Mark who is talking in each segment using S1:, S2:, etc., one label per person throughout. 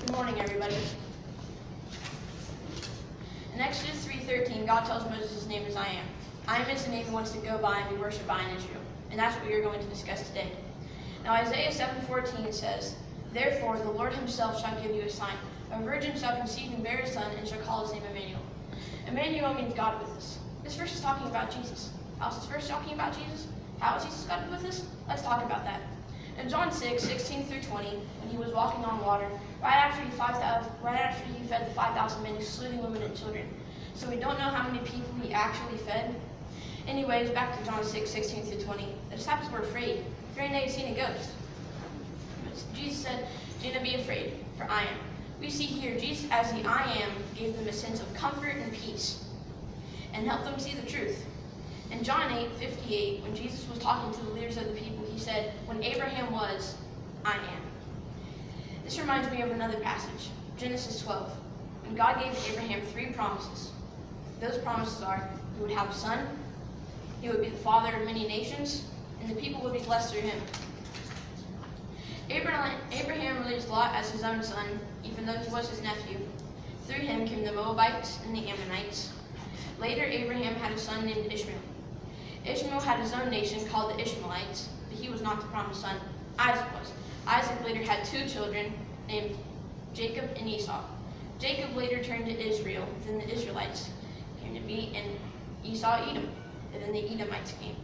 S1: Good morning, everybody. In Exodus 3:13, God tells Moses his name is I Am. I Am is the name he wants to go by and be worshipped by in Israel. And that's what we are going to discuss today. Now Isaiah 7:14 says, "Therefore the Lord himself shall give you a sign. A virgin shall conceive and bear a son, and shall call his name Emmanuel." Emmanuel means God with us. This verse is talking about Jesus. How is this verse talking about Jesus? How is Jesus God with us? Let's talk about that. In John 6:16 through 20, when he was walking on water, right after he fed the 5,000 men, excluding women and children. So we don't know how many people he actually fed. Anyways, back to John 6:16 through 20. The disciples were afraid they had seen a ghost. But Jesus said, "Do not be afraid, for I am." We see here Jesus as the I Am gave them a sense of comfort and peace and helped them see the truth. In John 8:58, when Jesus was talking to the leaders of the people, he said, "When Abraham was, I am." This reminds me of another passage, Genesis 12, when God gave Abraham 3 promises. Those promises are, he would have a son, he would be the father of many nations, and the people would be blessed through him. Abraham raised Lot as his own son, even though he was his nephew. Through him came the Moabites and the Ammonites. Later, Abraham had a son named Ishmael. Ishmael had his own nation called the Ishmaelites, but he was not the promised son. Isaac was. Isaac later had 2 children named Jacob and Esau. Jacob later turned to Israel, then the Israelites came to be, and Esau Edom, and then the Edomites came.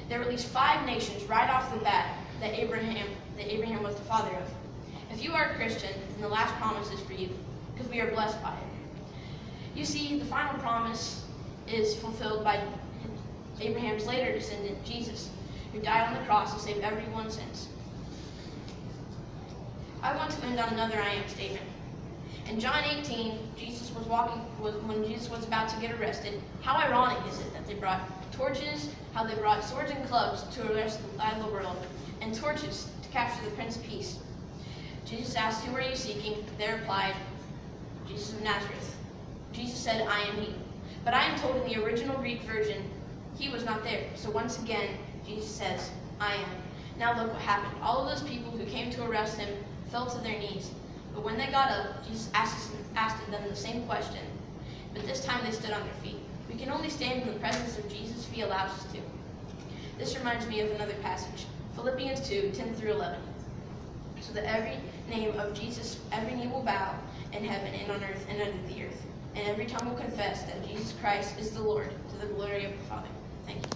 S1: There were at least 5 nations right off the bat that Abraham was the father of. If you are a Christian, then the last promise is for you, because we are blessed by it. You see, the final promise is fulfilled by Abraham's later descendant, Jesus, who died on the cross to save everyone's sins. I want to end on another I Am statement. In John 18, when Jesus was about to get arrested, how ironic is it that they brought torches, how they brought swords and clubs to arrest the light of the world, and torches to capture the Prince of Peace. Jesus asked, "Who are you seeking?" They replied, "Jesus of Nazareth." Jesus said, "I am he." But I am told in the original Greek version, he was not there. So once again, Jesus says, "I am." Now look what happened. All of those people who came to arrest him fell to their knees. But when they got up, Jesus asked them the same question. But this time they stood on their feet. We can only stand in the presence of Jesus if he allows us to. This reminds me of another passage, Philippians 2:10 through 11. So that every name of Jesus, every knee will bow in heaven and on earth and under the earth, and every tongue will confess that Jesus Christ is the Lord, to the glory of the Father. Thank you.